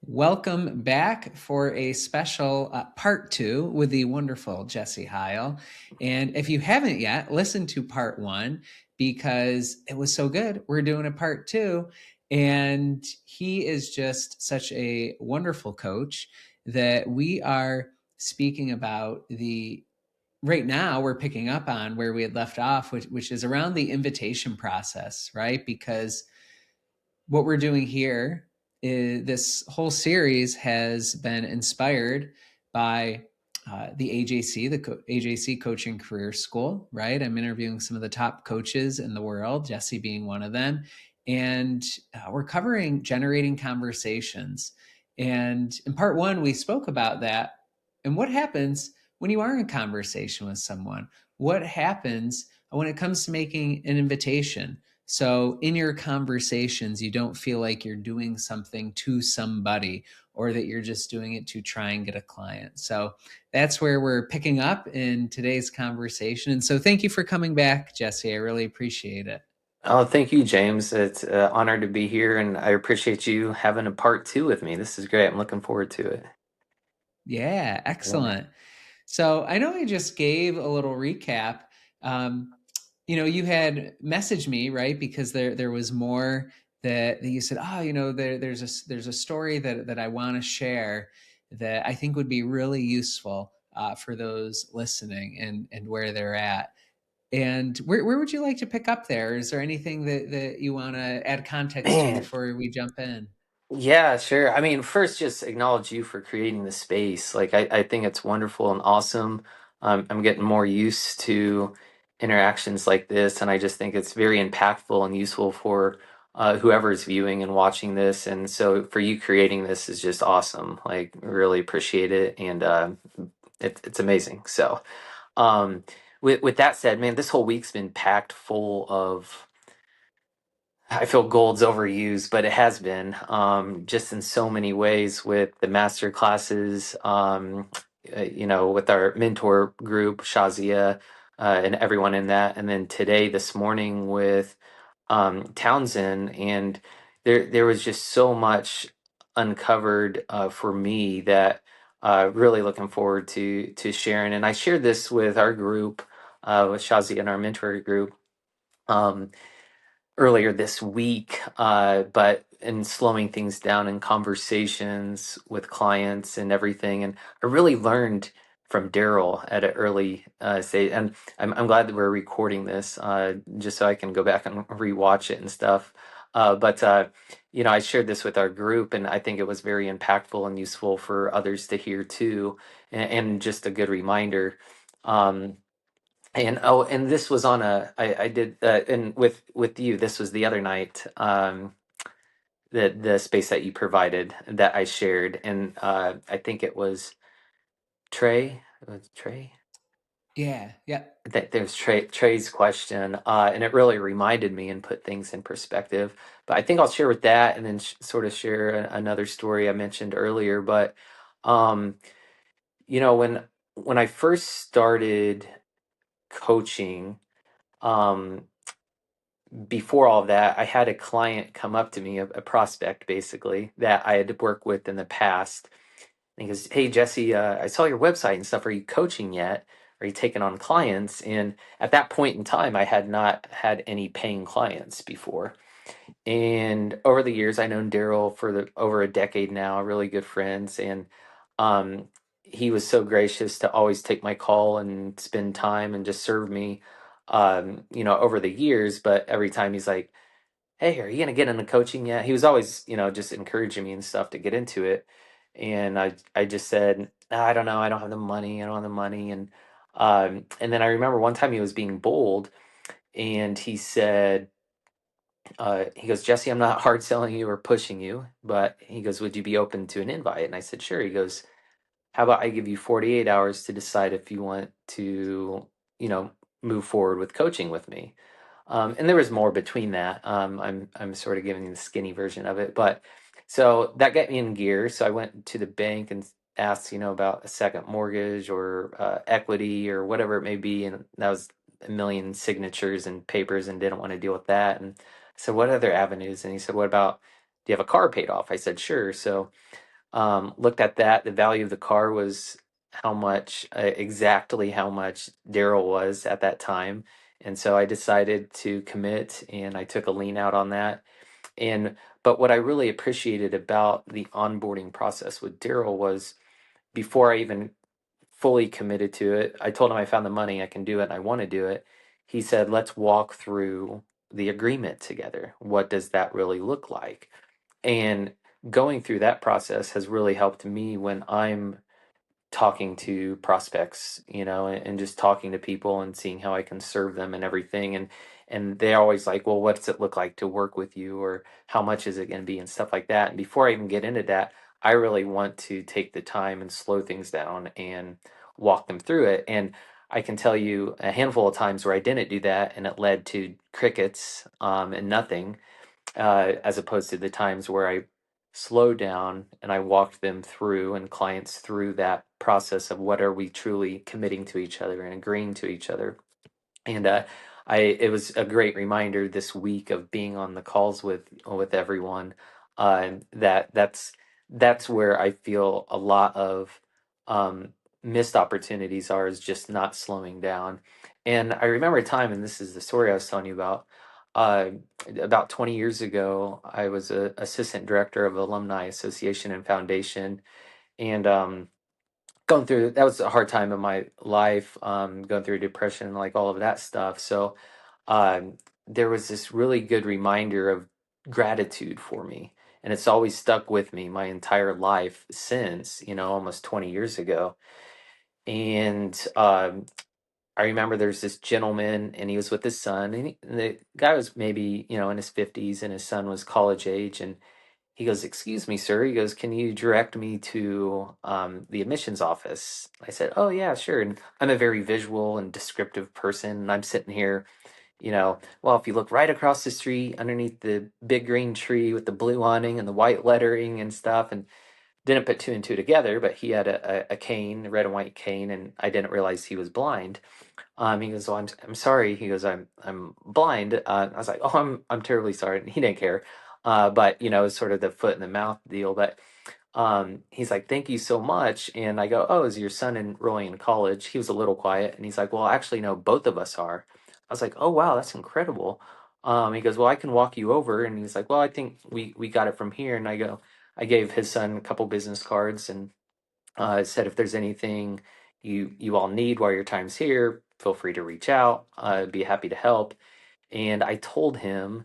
Welcome back for a special part two with the wonderful Jesse Hile. And if you haven't yet, listen to part one because it was so good. We're doing a part two. And he is just such a wonderful coach that we are speaking about the right now we're picking up on where we had left off, which is around the invitation process, right? Because what we're doing here is this whole series has been inspired by the AJC, AJC Coaching Career School, right? I'm interviewing some of the top coaches in the world, Jesse being one of them. And we're covering generating conversations. And in part one, we spoke about that and what happens when you are in conversation with someone. What happens when it comes to making an invitation? So in your conversations, you don't feel like you're doing something to somebody or that you're just doing it to try and get a client. So that's where we're picking up in today's conversation. And so thank you for coming back, Jesse. I really appreciate it. Oh, thank you, James. It's an honor to be here, and I appreciate you having a part two with me. This is great. I'm looking forward to it. Yeah, Yeah. excellent. So I know I just gave a little recap. Um, you had messaged me, right? Because there was more that you said, oh, there's a story that I want to share that I think would be really useful for those listening and where they're at. And where would you like to pick up there? Is there anything that you want to add context to Man, before we jump in? yeah, sure. I mean, first, just acknowledge you for creating the space. I think it's wonderful and awesome. I'm getting more used to interactions like this, and I just think it's very impactful and useful for whoever's viewing and watching this. And so, for you creating this is just awesome. Like, really appreciate it, and it's amazing. So, um, with that said, man, this whole week's been packed full of. I feel gold's overused, but it has been just in so many ways with the master classes, with our mentor group, Shazia, and everyone in that. And then today, this morning with Townsend, and there was just so much uncovered for me that really looking forward to sharing. And I shared this with our group, with Shazia and our mentor group. Um, Earlier this week, but in slowing things down in conversations with clients and everything. And I really learned from Daryl at an early stage. And I'm glad that we're recording this just so I can go back and rewatch it and stuff. But I shared this with our group, and I think it was very impactful and useful for others to hear too, and just a good reminder. Um, and this was on I did and with you, this was the other night, the space that you provided that I shared, and I think it was Trey, Yeah, yeah. that there's Trey's question, and it really reminded me and put things in perspective. But I think I'll share with that, and then sort of share another story I mentioned earlier. But um, when I first started coaching, um before all that, I had a client come up to me, a prospect basically, that I had worked with in the past. And he goes, "Hey, Jesse, I saw your website and stuff. Are you coaching yet? Are you taking on clients?" And at that point in time, I had not had any paying clients before. And over the years, I known Daryl for over a decade now, really good friends. And um, he was so gracious to always take my call and spend time and just serve me, over the years. But every time he's like, "Hey, are you gonna get into coaching yet?" He was always, just encouraging me and stuff to get into it. And I just said, "I don't know. I don't have the money. I don't have the money." And then I remember one time he was being bold, and he said, he goes, "Jesse, I'm not hard selling you or pushing you, but," he goes, "would you be open to an invite?" And I said, "Sure." He goes, "How about I give you 48 hours to decide if you want to, you know, move forward with coaching with me?" And there was more between that. I'm sort of giving you the skinny version of it, but so that got me in gear. So I went to the bank and asked, about a second mortgage or equity or whatever it may be, and that was a million signatures and papers, and didn't want to deal with that. And I said, "What other avenues?" And he said, "What about? Do you have a car paid off?" I said, "Sure." So Looked at that. The value of the car was how much, exactly how much Daryl was at that time. And so I decided to commit and I took a lien out on that. And but what I really appreciated about the onboarding process with Daryl was before I even fully committed to it, I told him I found the money, I can do it, and I want to do it. He said, let's walk through the agreement together. What does that really look like? And going through that process has really helped me when I'm talking to prospects, and just talking to people and seeing how I can serve them and everything. And they're always like, well, what does it look like to work with you, or how much is it going to be, and stuff like that. And before I even get into that, I really want to take the time and slow things down and walk them through it. And I can tell you a handful of times where I didn't do that and it led to crickets, and nothing, as opposed to the times where I slowed down and I walked them through and clients through that process of what are we truly committing to each other and agreeing to each other. And it was a great reminder this week of being on the calls with everyone, that's where I feel a lot of um, missed opportunities are, is just not slowing down. And I remember a time, and this is the story I was telling you uh, about 20 years ago. I was a assistant director of Alumni Association and Foundation, and going through that was a hard time in my life, going through depression, like all of that stuff. So um, there was this really good reminder of gratitude for me, and it's always stuck with me my entire life since, almost 20 years ago. And I remember there's this gentleman, and he was with his son, and the guy was maybe, in his 50s, and his son was college age. And he goes, "Excuse me, sir." He goes, "Can you direct me to the admissions office?" I said, "Oh, yeah, sure." And I'm a very visual and descriptive person. And I'm sitting here, well, if you look right across the street underneath the big green tree with the blue awning and the white lettering and stuff, and didn't put two and two together, but he had a cane, a red and white cane, and I didn't realize he was blind. He goes, "Oh, I'm sorry." He goes, I'm blind." I was like, "Oh, I'm terribly sorry." And he didn't care. But it's sort of the foot in the mouth deal. But he's like, "Thank you so much." And I go, "Oh, is your son enrolling in college?" He was a little quiet, and he's like, "Well, actually, no, both of us are." I was like, "Oh, wow, that's incredible." He goes, "Well, I can walk you over." And he's like, "Well, I think we got it from here." And I gave his son a couple business cards, and said, "If there's anything you all need while your time's here, feel free to reach out. I'd be happy to help." And I told him,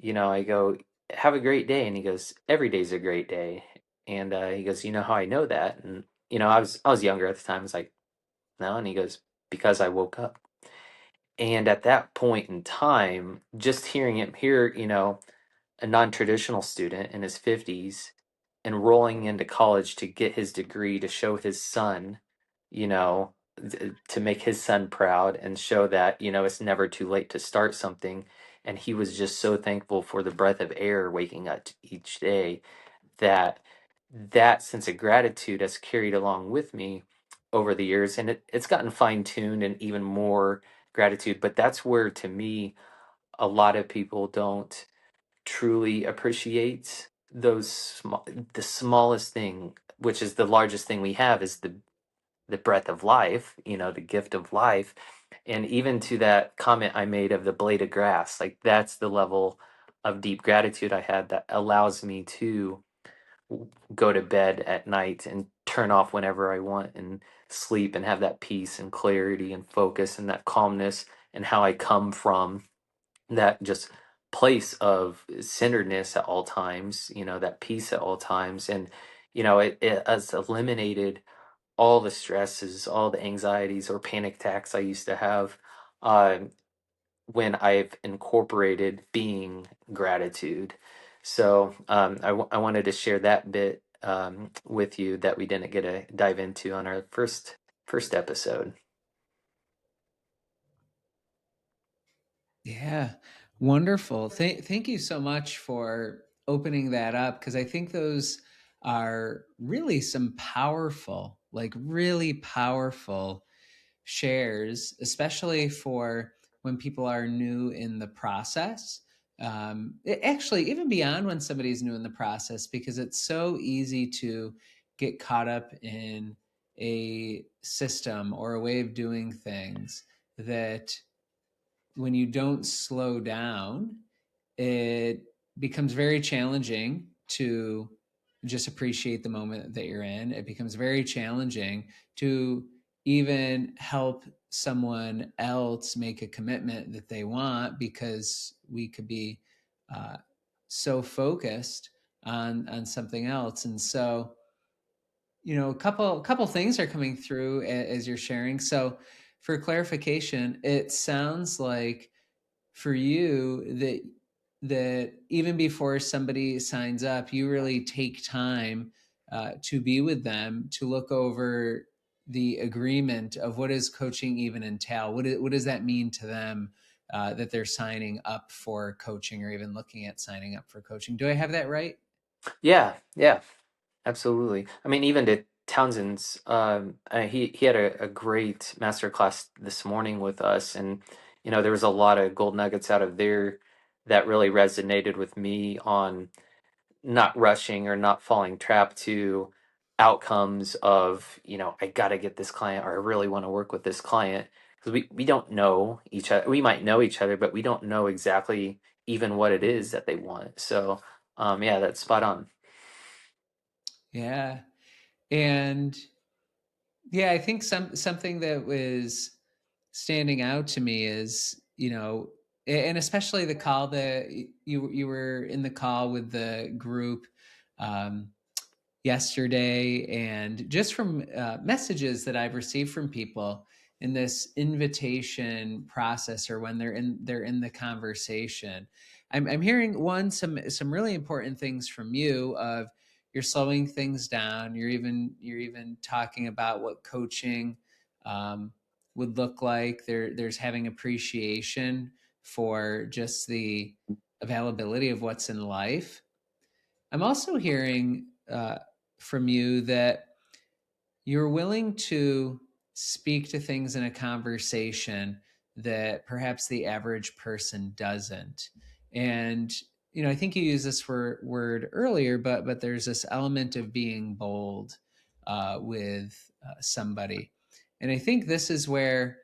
I go, "Have a great day." And he goes, "Every day's a great day." And he goes, "You know how I know that?" And I was younger at the time. I was like, "No." And he goes, "Because I woke up." And at that point in time, just hearing him here, a non-traditional student in his 50s enrolling into college to get his degree, to show his son, you know to make his son proud and show that, it's never too late to start something. And he was just so thankful for the breath of air waking up each day, that that sense of gratitude has carried along with me over the years, and it's gotten fine-tuned and even more gratitude. But that's where, to me, a lot of people don't truly appreciate the smallest thing, which is the largest thing we have, is the breath of life, the gift of life. And even to that comment I made of the blade of grass, like that's the level of deep gratitude I had, that allows me to go to bed at night and turn off whenever I want and sleep and have that peace and clarity and focus and that calmness, and how I come from that just place of centeredness at all times, that peace at all times. And, it has eliminated all the stresses, all the anxieties or panic attacks I used to have, uh, when I've incorporated being gratitude. So I wanted to share that bit with you that we didn't get to dive into on our first episode. Yeah, wonderful. Thank you so much for opening that up, because I think those are really some powerful, like really powerful shares, especially for when people are new in the process. actually even beyond when somebody's new in the process, because it's so easy to get caught up in a system or a way of doing things that when you don't slow down, it becomes very challenging to just appreciate the moment that you're in. It becomes very challenging to even help someone else make a commitment that they want, because we could be uh, so focused on something else. And so, a couple things are coming through as you're sharing. So, for clarification, it sounds like for you that even before somebody signs up, you really take time to be with them, to look over the agreement of what does coaching even entail. What does that mean to them, that they're signing up for coaching or even looking at signing up for coaching? Do I have that right? Yeah, yeah, absolutely. I mean, even to Townsend's, he had a great master class this morning with us, and there was a lot of gold nuggets out of there that really resonated with me on not rushing or not falling trap to outcomes of, I got to get this client, or I really want to work with this client, because we don't know each other. We might know each other, but we don't know exactly even what it is that they want. So, yeah, that's spot on. Yeah. And yeah, I think something that was standing out to me is, and especially the call that you were in the call with the group um, yesterday, and just from messages that I've received from people in this invitation process, or when they're in the conversation, I'm hearing some really important things from you. Of you're slowing things down. You're even talking about what coaching um, would look like. There's having appreciation for just the availability of what's in life. I'm also hearing from you that you're willing to speak to things in a conversation that perhaps the average person doesn't. And I think you used this word earlier, but there's this element of being bold with somebody, and I think this is where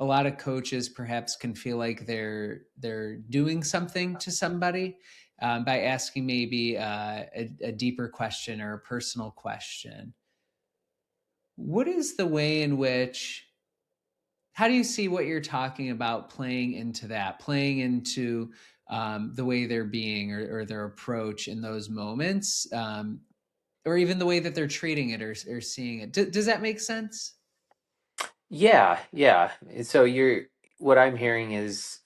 a lot of coaches perhaps can feel like they're doing something to somebody by asking maybe a deeper question or a personal question. What is the way in which, how do you see what you're talking about playing into that, playing into the way they're being, or their approach in those moments, or even the way that they're treating it, or seeing it? Does that make sense? Yeah, yeah. And so what I'm hearing is,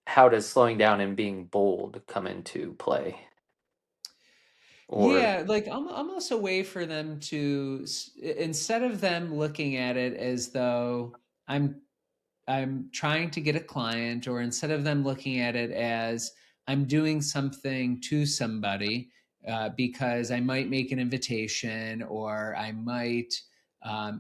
how does slowing down and being bold come into play? Or Yeah, like almost a way for them to, instead of them looking at it as though I'm I'm trying to get a client, or instead of them looking at it as I'm doing something to somebody, because I might make an invitation, or I might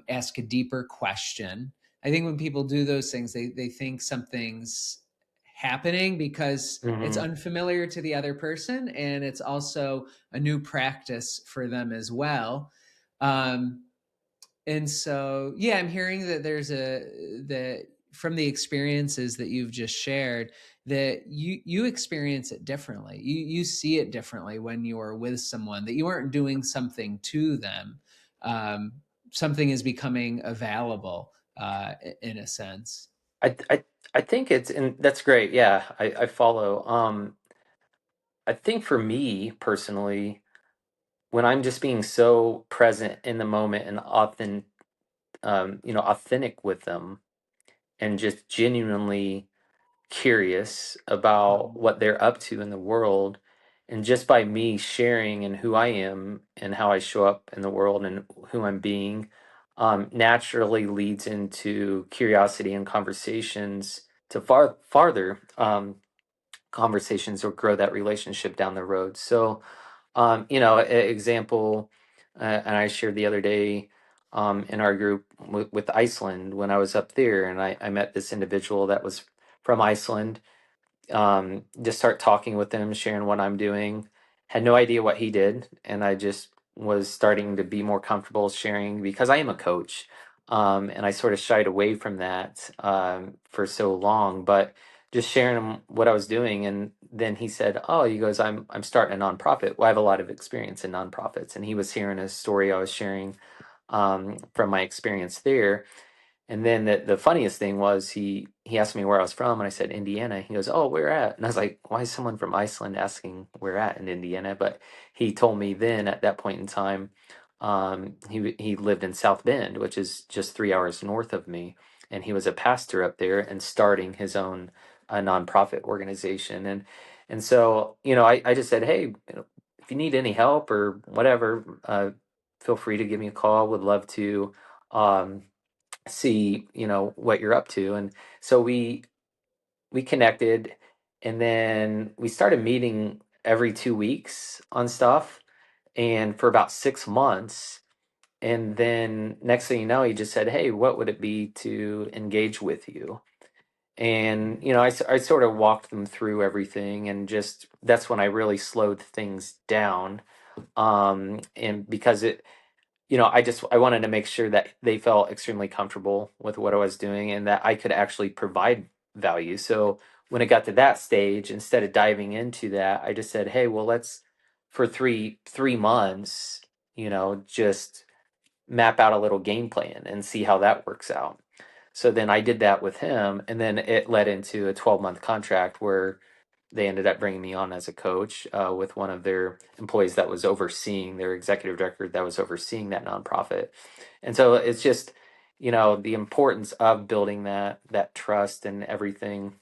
ask a deeper question. I think when people do those things, they think something's happening because it's Mhm. unfamiliar to the other person, and it's also a new practice for them as well. Um, and so, yeah, I'm hearing that that from the experiences that you've just shared, that you experience it differently. You see it differently when you're with someone, that you aren't doing something to them. Um, Something is becoming available, in a sense. I I I think it's, and that's great. Yeah, I follow. I think for me personally, when I'm just being so present in the moment and authentic with them, and just genuinely curious about Mhm. what they're up to in the world, and just by me sharing and who I am and how I show up in the world and who I'm being, naturally leads into curiosity and conversations to farther conversations, or grow that relationship down the road. So, example, and I shared the other day in our group with Iceland, when I was up there, and I met this individual that was from Iceland, just start talking with him, sharing what I'm doing. Had no idea what he did, and I just was starting to be more comfortable sharing because I am a coach, and I sort of shied away from that for so long. But just sharing him what I was doing, and then he said, "Oh," he goes, I'm starting a nonprofit. Well, I have a lot of experience in nonprofits, and he was hearing a story I was sharing from my experience there. And then the funniest thing was he asked me where I was from, and I said Indiana. He goes, "Oh, where at?" And I was like, "Why is someone from Iceland asking where at in Indiana?" But he told me then at that point in time, he lived in South Bend, which is just 3 hours north of me, and he was a pastor up there and starting his own nonprofit organization. And so I just said, "Hey, if you need any help or whatever, feel free to give me a call. Would love to." Um, See what you're up to. And so we connected, and then we started meeting every 2 weeks on stuff, and for about 6 months. And then next thing you know, he just said, "Hey, what would it be to engage with you?" And I sort of walked them through everything, and just that's when I really slowed things down. And because I wanted to make sure that they felt extremely comfortable with what I was doing and that I could actually provide value. So when it got to that stage, instead of diving into that, I just said, "Hey, well, let's for three months, just map out a little game plan and see how that works out." So then I did that with him, and then it led into a 12-month contract where they ended up bringing me on as a coach with one of their employees that was overseeing their executive director that was overseeing that nonprofit. And so it's just, the importance of building that trust and everything.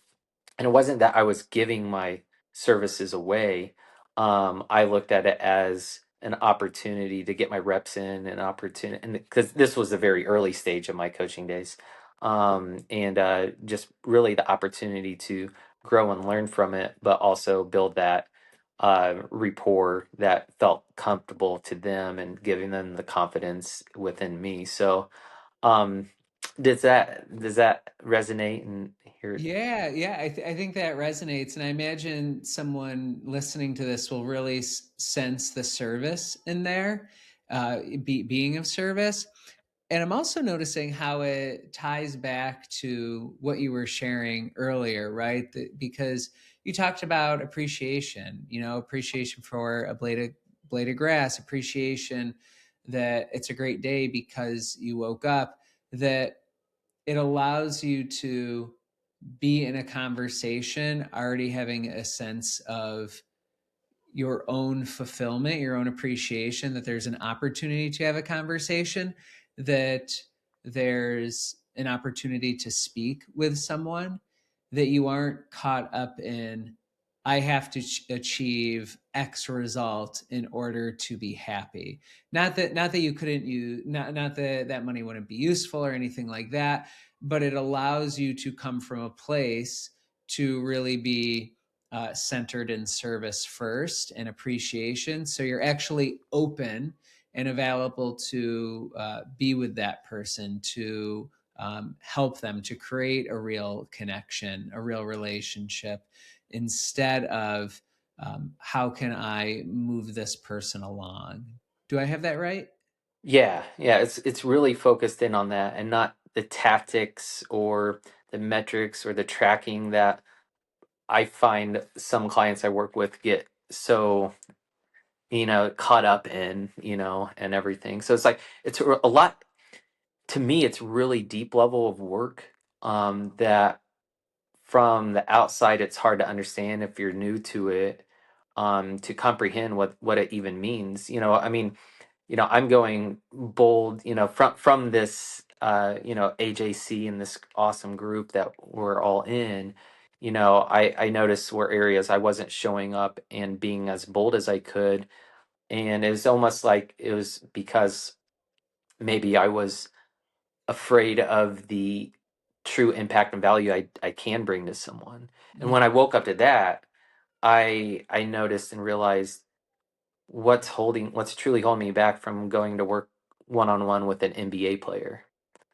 And it wasn't that I was giving my services away. I looked at it as an opportunity to get my reps in, an opportunity, and because this was a very early stage of my coaching days, and just really the opportunity to grow and learn from it, but also build that rapport that felt comfortable to them and giving them the confidence within me. So, um, does that resonate and hear? Yeah, yeah, I think that resonates, and I imagine someone listening to this will really sense the service in there, being of service. And I'm also noticing how it ties back to what you were sharing earlier, right? Because you talked about appreciation, appreciation for a blade of grass, appreciation that it's a great day because you woke up, that it allows you to be in a conversation already having a sense of your own fulfillment, your own appreciation, that there's an opportunity to have a conversation, that there's an opportunity to speak with someone, that you aren't caught up in, I have to achieve X result in order to be happy. Not that you couldn't use, not that that money wouldn't be useful or anything like that, but it allows you to come from a place to really be centered in service first and appreciation. So you're actually open and available to be with that person, to help them, to create a real connection, a real relationship, instead of how can I move this person along? Do I have that right? Yeah, yeah, it's really focused in on that and not the tactics or the metrics or the tracking that I find some clients I work with get so, caught up in, and everything. So it's like a lot to me, it's really deep level of work that from the outside it's hard to understand if you're new to it, to comprehend what it even means. I mean, I'm going bold, from this, AJC and this awesome group that we're all in. I noticed were areas I wasn't showing up and being as bold as I could, and it was almost like it was because maybe I was afraid of the true impact and value I can bring to someone. And when I woke up to that, I noticed and realized what's truly holding me back from going to work one on one with an NBA player.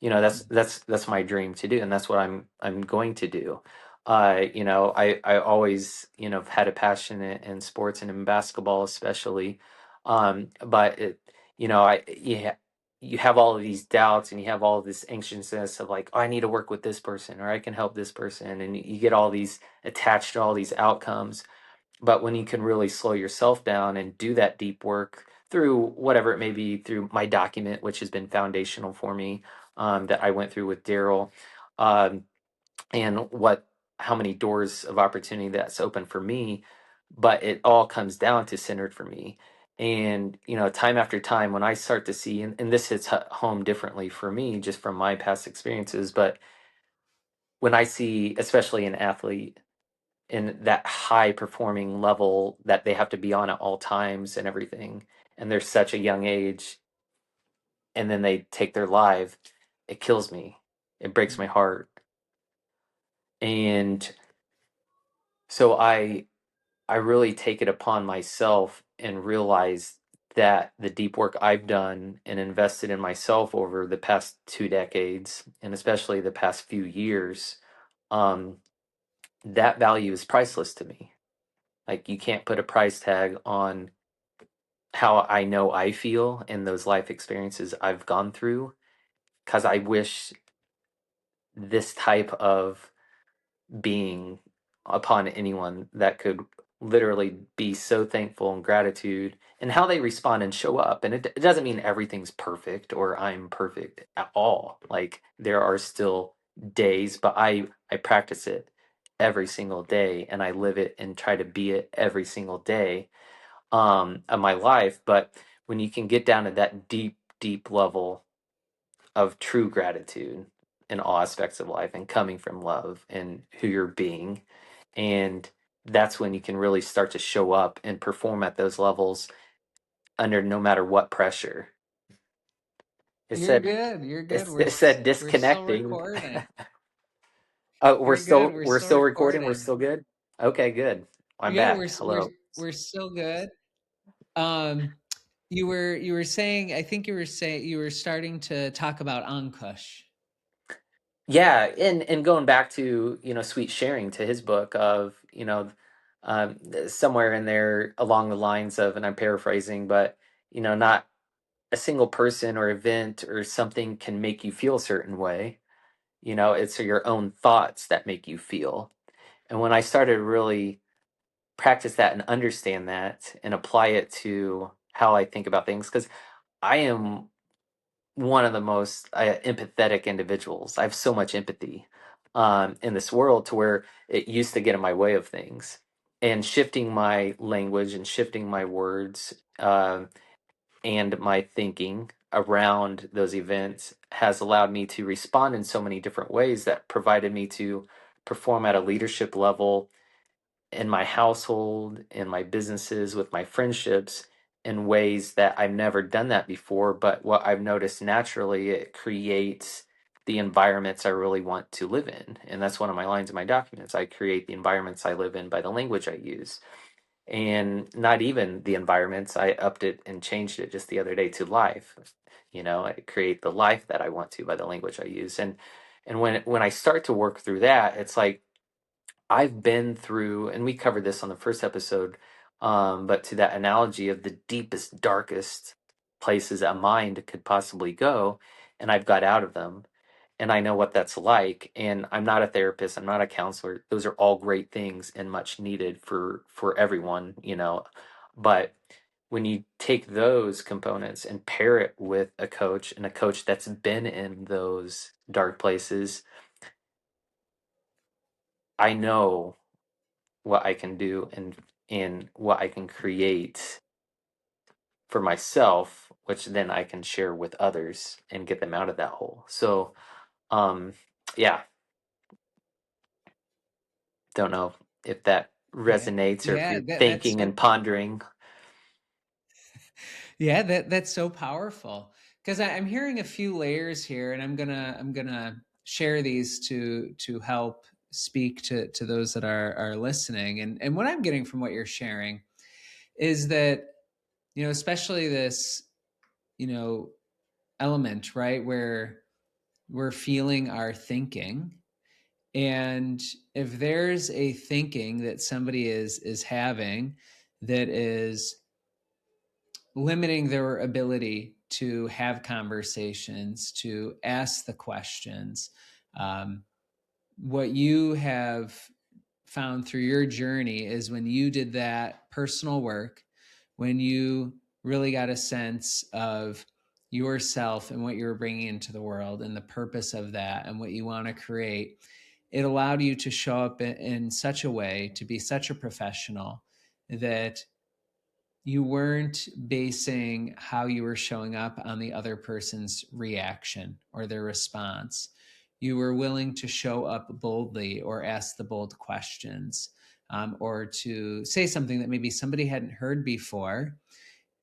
That's my dream to do, and that's what I'm going to do. I always, have had a passion in sports and in basketball especially. But you have all of these doubts and you have all of this anxiousness of like, oh, I need to work with this person or I can help this person, and you get all these attached to all these outcomes. But when you can really slow yourself down and do that deep work through whatever it may be, through my document, which has been foundational for me, that I went through with Daryl. Um, and how many doors of opportunity that's open for me, but it all comes down to centered for me. And time after time, when I start to see, and this hits home differently for me just from my past experiences, but when I see especially an athlete in that high performing level that they have to be on at all times and everything, and they're such a young age, and then they take their life, it kills me, it breaks my heart. And so I really take it upon myself and realize that the deep work I've done and invested in myself over the past 2 decades, and especially the past few years, um, that value is priceless to me. Like, you can't put a price tag on how I know I feel and those life experiences I've gone through, because I wish this type of being upon anyone that could literally be so thankful and gratitude and how they respond and show up. And it doesn't mean everything's perfect or I'm perfect at all. Like, there are still days, but I practice it every single day and I live it and try to be it every single day of my life. But when you can get down to that deep, deep level of true gratitude in all aspects of life and coming from love and who you're being, and that's when you can really start to show up and perform at those levels under no matter what pressure. It You're said good. You're good. it said We're still disconnecting. recording. Oh, we're You're good. still We're we're still still recording. We're recording. still good. Okay, good. I'm Yeah, back. Hello. we're still good. Um, you were saying, I think you were starting to talk about Ankush. Yeah, and going back to, Sweet Sharing, to his book of, somewhere in there along the lines of, and I'm paraphrasing, but not a single person or event or something can make you feel a certain way. It's your own thoughts that make you feel. And when I started to really practice that and understand that and apply it to how I think about things, because I am one of the most empathetic individuals. I have so much empathy in this world to where it used to get in my way of things. And shifting my language and shifting my words and my thinking around those events has allowed me to respond in so many different ways that provided me to perform at a leadership level in my household, in my businesses, with my friendships in ways that I've never done that before. But what I've noticed naturally, it creates the environments I really want to live in. And that's one of my lines in my documents. I create the environments I live in by the language I use. And not even the environments, I upped it and changed it just the other day to life. I create the life that I want to by the language I use. And when I start to work through that, it's like I've been through, and we covered this on the first episode, but to that analogy of the deepest, darkest places a mind could possibly go, and I've got out of them, and I know what that's like. And I'm not a therapist, I'm not a counselor. Those are all great things and much needed for everyone, But when you take those components and pair it with a coach, and a coach that's been in those dark places, I know what I can do and what I can create for myself, which then I can share with others and get them out of that hole. So, um, yeah, don't know if that Yeah. resonates or if Yeah, you're that's thinking so and pondering. yeah, that's so powerful. Because I'm hearing a few layers here, and I'm gonna share these to help speak to those that are listening. And what I'm getting from what you're sharing is that, especially this, you know, element, right, where we're feeling our thinking, And if there's a thinking that somebody is having that is limiting their ability to have conversations, to ask the questions, um, what you have found through your journey is when you did that personal work, when you really got a sense of yourself and what you were bringing into the world and the purpose of that and what you want to create, it allowed you to show up in such a way, to be such a professional, that you weren't basing how you were showing up on the other person's reaction or their response. You were willing to show up boldly or ask the bold questions, or to say something that maybe somebody hadn't heard before,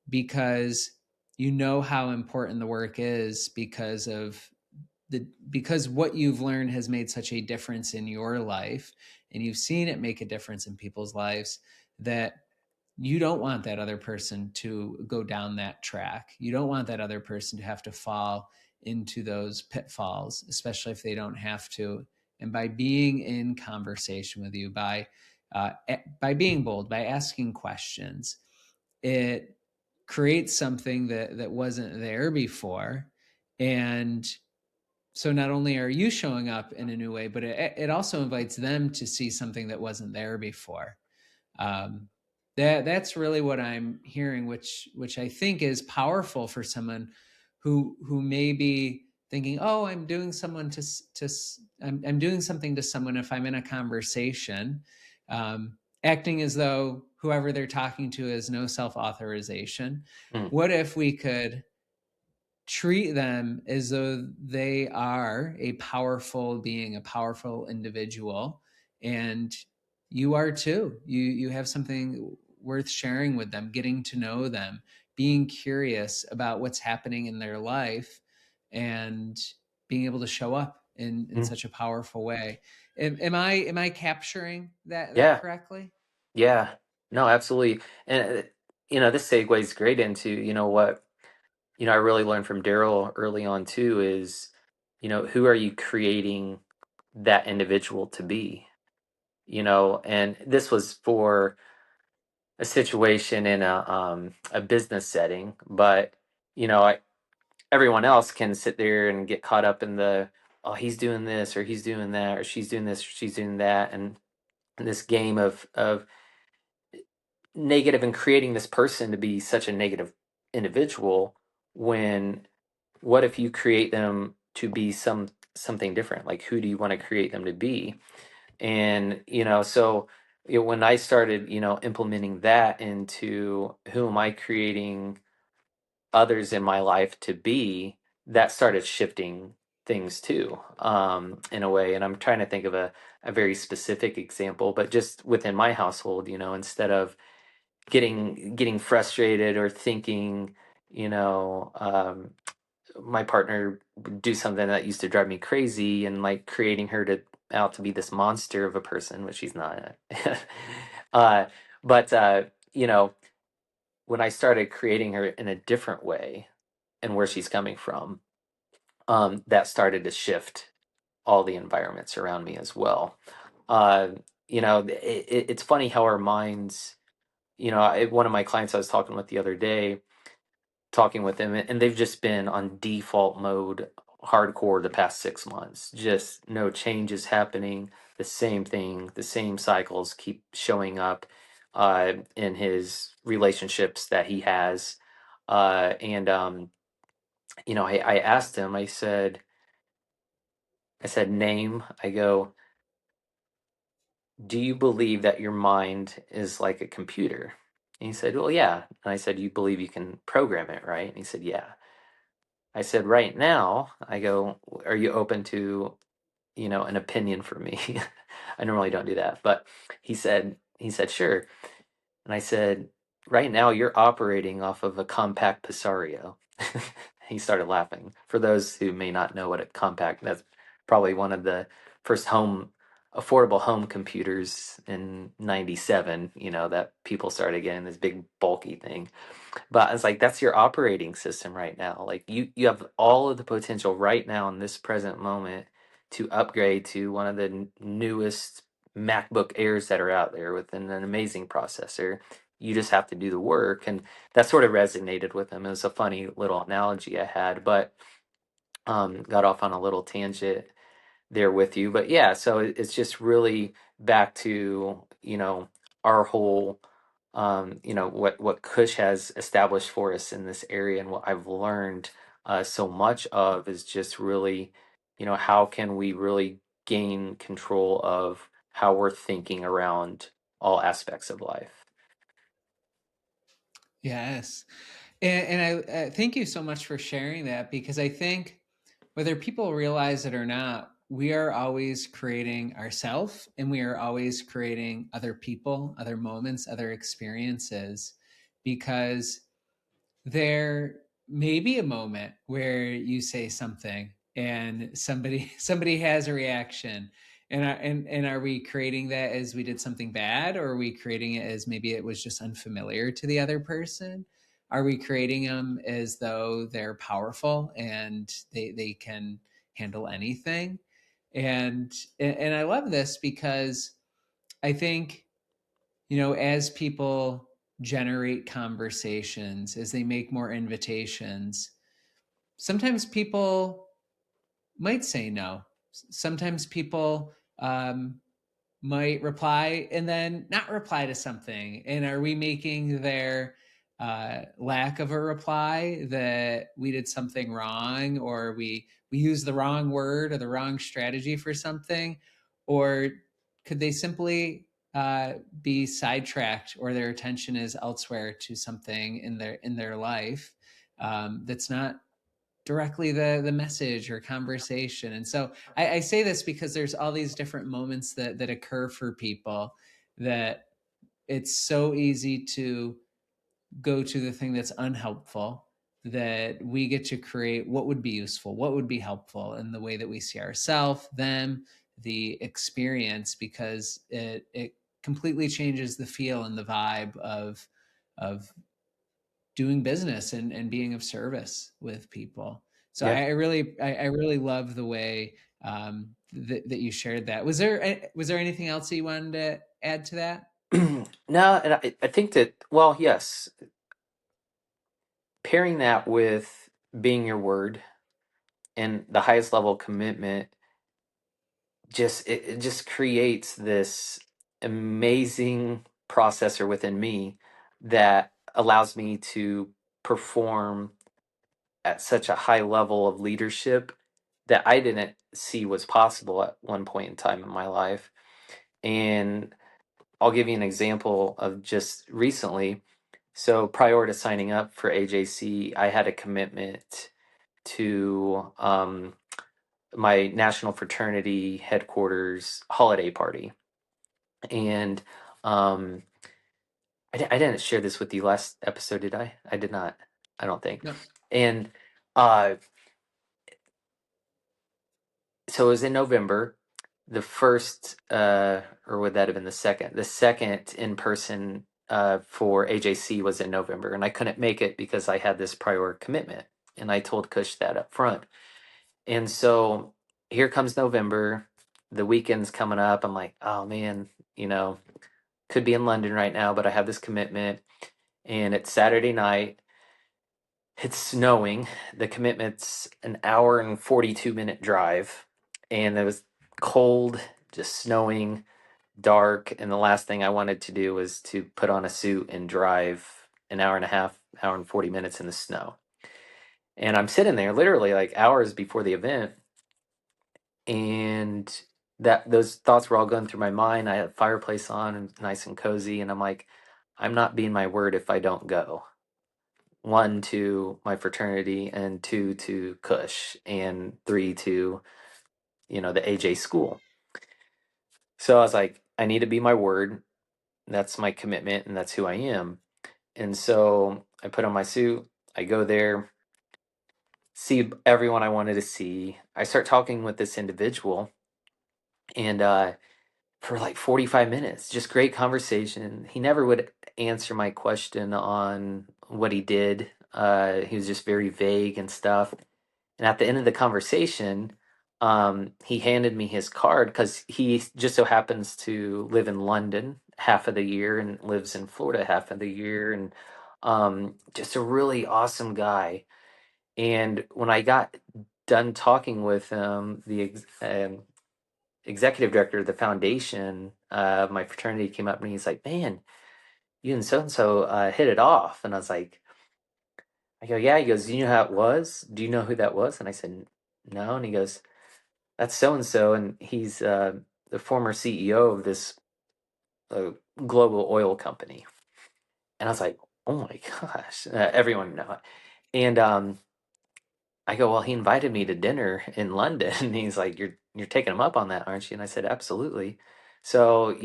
because you know how important the work is, because what you've learned has made such a difference in your life, and you've seen it make a difference in people's lives, that you don't want that other person to go down that track. You don't want that other person to have to fall into those pitfalls, especially if they don't have to. And by being in conversation with you, by being bold, by asking questions, it creates something that wasn't there before. And so not only are you showing up in a new way, but it also invites them to see something that wasn't there before. um, that's really what I'm hearing, which I think is powerful for someone who may be thinking, oh, I'm doing I'm doing something to someone if I'm in a conversation, acting as though whoever they're talking to has no self-authorization. Mm, What if we could treat them as though they are a powerful being, a powerful individual, and you are too. You have something worth sharing with them, getting to know them, being curious about what's happening in their life, and being able to show up in mm. such a powerful way. Am I capturing that Yeah, correctly? yeah. No, absolutely. And this segues great into, what, I really learned from Daryl early on too is, who are you creating that individual to be? And this was for a situation in a business setting, but everyone else can sit there and get caught up in the, oh, he's doing this or he's doing that or she's doing this or she's doing that, and this game of negative and creating this person to be such a negative individual, when what if you create them to be something different? Like, who do you want to create them to be? And so when I started implementing that into who am I creating others in my life to be, that started shifting things too, in a way. And I'm trying to think of a very specific example, but just within my household, instead of getting frustrated or thinking, you know, um, my partner would do something that used to drive me crazy, and like creating her to out to be this monster of a person, which she's not. uh, but when I started creating her in a different way and where she's coming from, that started to shift all the environments around me as well. Uh, it's funny how our minds. One of my clients I was talking with the other day, talking with them, and they've just been on default mode hardcore the past 6 months. Just no changes happening. The same thing, the same cycles keep showing up in his relationships that he has. And I asked him. I said, name. I go, do you believe that your mind is like a computer? And he said, well, yeah. And I said, you believe you can program it, right? And he said, yeah. I said, right now, I go, are you open to, an opinion from me? I normally don't do that, but he said, sure. And I said, right now you're operating off of a compact Pisario. He started laughing. For those who may not know what a compact, that's probably one of the first affordable home computers in 97, that people started getting this big bulky thing. But it's like that's your operating system right now. Like you have all of the potential right now in this present moment to upgrade to one of the newest MacBook Airs that are out there with an amazing processor. You just have to do the work. And that sort of resonated with him. It was a funny little analogy I had, but got off on a little tangent there with you. But yeah, so it's just really back to, our whole, what Kush has established for us in this area, and what I've learned so much of is just really, how can we really gain control of how we're thinking around all aspects of life. Yes. And I thank you so much for sharing that, because I think whether people realize it or not, we are always creating ourselves, and we are always creating other people, other moments, other experiences, because there may be a moment where you say something and somebody has a reaction, and are we creating that as we did something bad, or are we creating it as maybe it was just unfamiliar to the other person? Are we creating them as though they're powerful and they can handle anything? And I love this, because I think, as people generate conversations, as they make more invitations, sometimes people might say no. Sometimes people might reply and then not reply to something. And are we making their lack of a reply that we did something wrong, or we used the wrong word or the wrong strategy for something? Or could they simply be sidetracked, or their attention is elsewhere to something in their life that's not directly the message or conversation? And so I say this because there's all these different moments that occur for people, that it's so easy to go to the thing that's unhelpful, that we get to create what would be useful, what would be helpful in the way that we see ourselves, them, the experience, because it completely changes the feel and the vibe of doing business and being of service with people. So Yeah. I really love the way that you shared that. Was there anything else that you wanted to add to that? No, and I think that, well, yes, pairing that with being your word and the highest level of commitment, it just creates this amazing processor within me that allows me to perform at such a high level of leadership that I didn't see was possible at one point in time in my life. And I'll give you an example of just recently. So prior to signing up for AJC, I had a commitment to my national fraternity headquarters holiday party. And um, I didn't share this with you last episode, did I? I did not. I don't think. No. And uh, so it was in November. The first, or would that have been the second? The second in person for AJC was in November, and I couldn't make it because I had this prior commitment, and I told Kush that up front. And so here comes November, the weekend's coming up. I'm like, oh man, you know, could be in London right now, but I have this commitment, and it's Saturday night. It's snowing. The commitment's an hour and 42-minute drive, and it was cold, just snowing, dark, and the last thing I wanted to do was to put on a suit and drive an hour and a half, hour and 40 minutes in the snow. And I'm sitting there literally like hours before the event, and that those thoughts were all going through my mind. I had a fireplace on and nice and cozy, and I'm like, I'm not being my word if I don't go. One, to my fraternity, and two, to Kush, and three, to the AJ school. So I was like, I need to be my word. That's my commitment, and that's who I am. And so I put on my suit. I go there, see everyone I wanted to see. I start talking with this individual, and for like 45 minutes, just great conversation. He never would answer my question on what he did. He was just very vague and stuff. And at the end of the conversation, he handed me his card because he just so happens to live in London half of the year and lives in Florida half of the year, and just a really awesome guy. And when I got done talking with him, the executive director of the foundation of my fraternity came up to me. He's like, "Man, you and so hit it off." And I go, "Yeah." He goes, "Do you know how it was? Do you know who that was?" And I said, "No." And he goes, "That's so and so, and he's the former CEO of this uh, global oil company." And I was like, "Oh my gosh!" Everyone know it. And I go, "Well, he invited me to dinner in London." And he's like, "You're taking him up on that, aren't you?" And I said, "Absolutely." So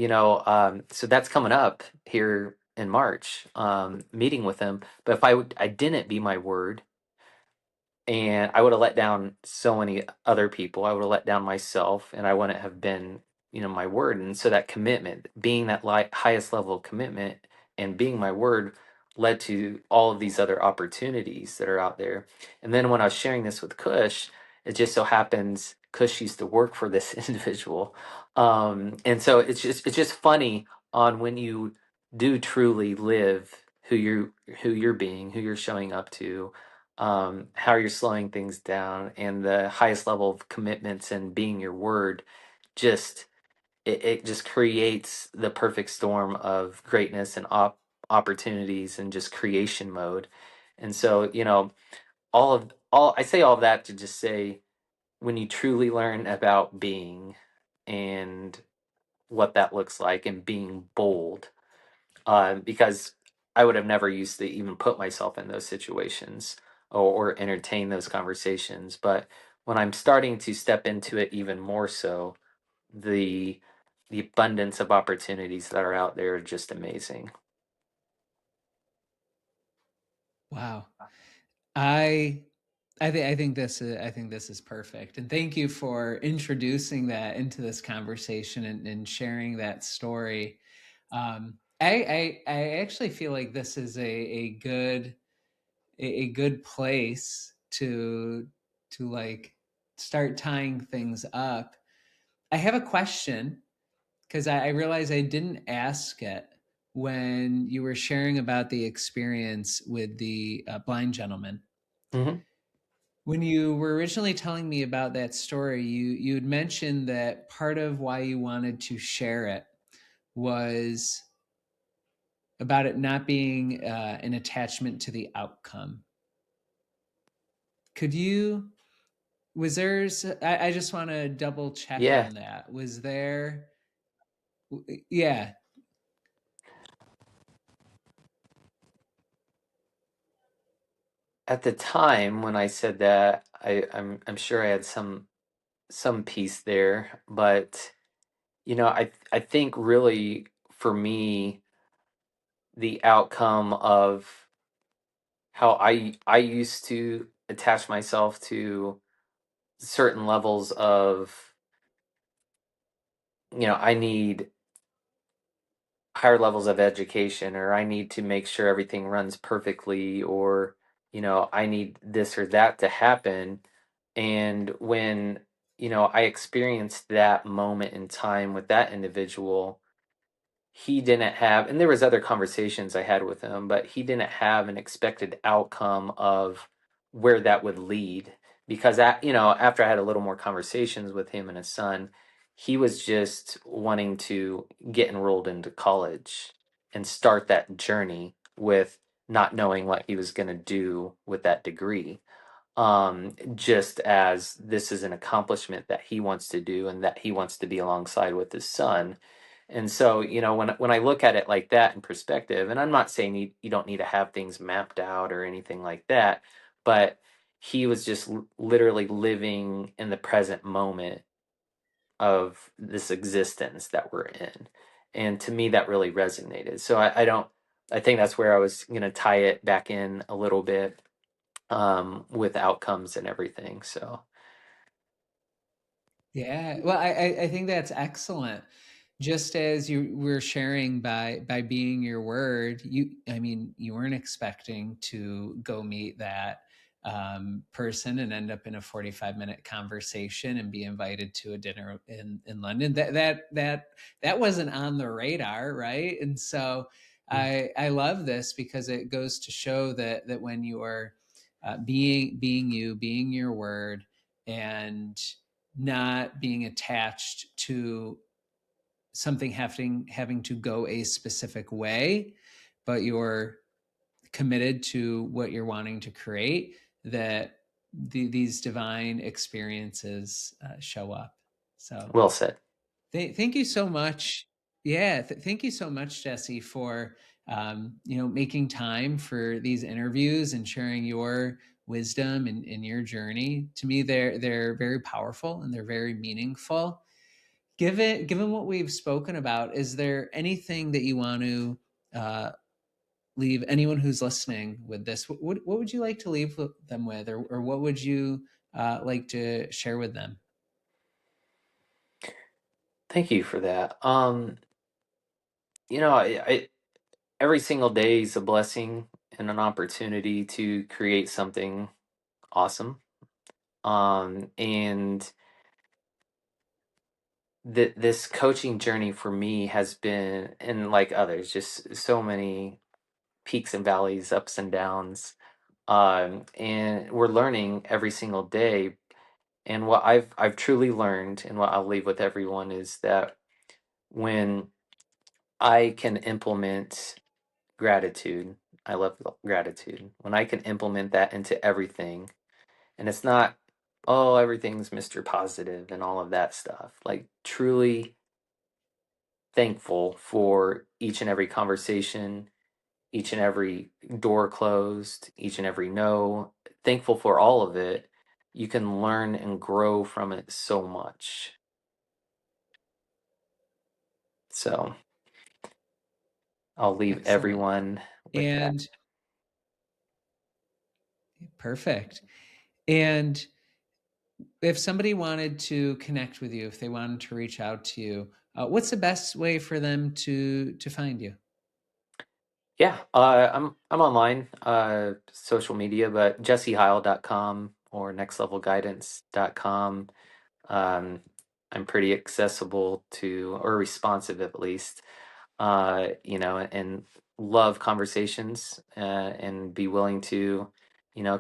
so that's coming up here in March, meeting with him. But if I didn't be my word, and I would have let down so many other people. I would have let down myself, and I wouldn't have been, my word. And so that commitment, being that highest level of commitment, and being my word, led to all of these other opportunities that are out there. And then when I was sharing this with Kush, it just so happens Kush used to work for this individual, and so it's just funny on when you do truly live who you're being, who you're showing up to, how you're slowing things down, and the highest level of commitments and being your word, just it just creates the perfect storm of greatness and opportunities and just creation mode. And so, all I say all of that to just say, when you truly learn about being and what that looks like, and being bold, because I would have never used to even put myself in those situations, or entertain those conversations. But when I'm starting to step into it even more so, the the abundance of opportunities that are out there are just amazing. Wow. I I think this is perfect, and thank you for introducing that into this conversation, and sharing that story. I actually feel like this is a good place to like start tying things up. I have a question because I realized I didn't ask it when you were sharing about the experience with the blind gentleman. Hmm. When you were originally telling me about that story, you had mentioned that part of why you wanted to share it was about it not being an attachment to the outcome. Could you Was there I just want to double check Yeah, on that. Was there Yeah. at the time when I said that, I'm sure I had some piece there, but I think really for me, the outcome of how I used to attach myself to certain levels of, I need higher levels of education, or I need to make sure everything runs perfectly, or I need this or that to happen. And when I experienced that moment in time with that individual, he didn't have, and there was other conversations I had with him, but he didn't have an expected outcome of where that would lead. Because after I had a little more conversations with him and his son, he was just wanting to get enrolled into college and start that journey with not knowing what he was going to do with that degree, just as this is an accomplishment that he wants to do and that he wants to be alongside with his son. And so, when I look at it like that in perspective, and I'm not saying you don't need to have things mapped out or anything like that, but he was just literally living in the present moment of this existence that we're in. And to me, that really resonated. So I think that's where I was going to tie it back in a little bit, with outcomes and everything. So, Yeah. Well, I think that's excellent. Just as you were sharing, by being your word, you I mean, you weren't expecting to go meet that person and end up in a 45-minute conversation and be invited to a dinner in London. That wasn't on the radar, right? And so I love this because it goes to show that when you are being you, being your word, and not being attached to something having to go a specific way, but you're committed to what you're wanting to create, that these divine experiences show up. So Well said. thank you so much. Yeah, thank you so much, Jesse, for making time for these interviews and sharing your wisdom and your journey. To me, they're very powerful and they're very meaningful. Given what we've spoken about, is there anything that you want to leave anyone who's listening with this? What would you like to leave them with, or what would you like to share with them? Thank you for that. I every single day is a blessing and an opportunity to create something awesome. And this coaching journey for me has been, and like others, just so many peaks and valleys, ups and downs. And we're learning every single day. And what I've truly learned, and what I'll leave with everyone, is that when I can implement gratitude, I love gratitude. When I can implement that into everything, and it's not, oh, everything's Mr. Positive and all of that stuff. Like, truly thankful for each and every conversation, each and every door closed, each and every no, thankful for all of it. You can learn and grow from it so much. So I'll leave Excellent. everyone with that. And perfect. And if somebody wanted to connect with you, if they wanted to reach out to you, what's the best way for them to find you? Yeah, I'm online, social media, but jessehile.com or nextlevelguidance.com. Um, I'm pretty accessible to, or responsive at least, and love conversations, and be willing to,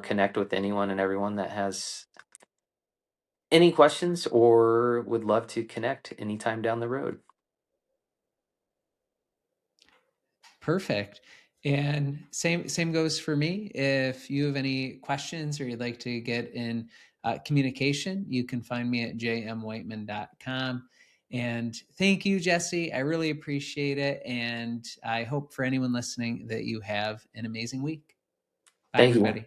connect with anyone and everyone that has any questions or would love to connect anytime down the road. Perfect. And same goes for me. If you have any questions or you'd like to get in communication, you can find me at jmwhiteman.com. And thank you, Jesse. I really appreciate it. And I hope for anyone listening that you have an amazing week. Bye, Thank you. everybody.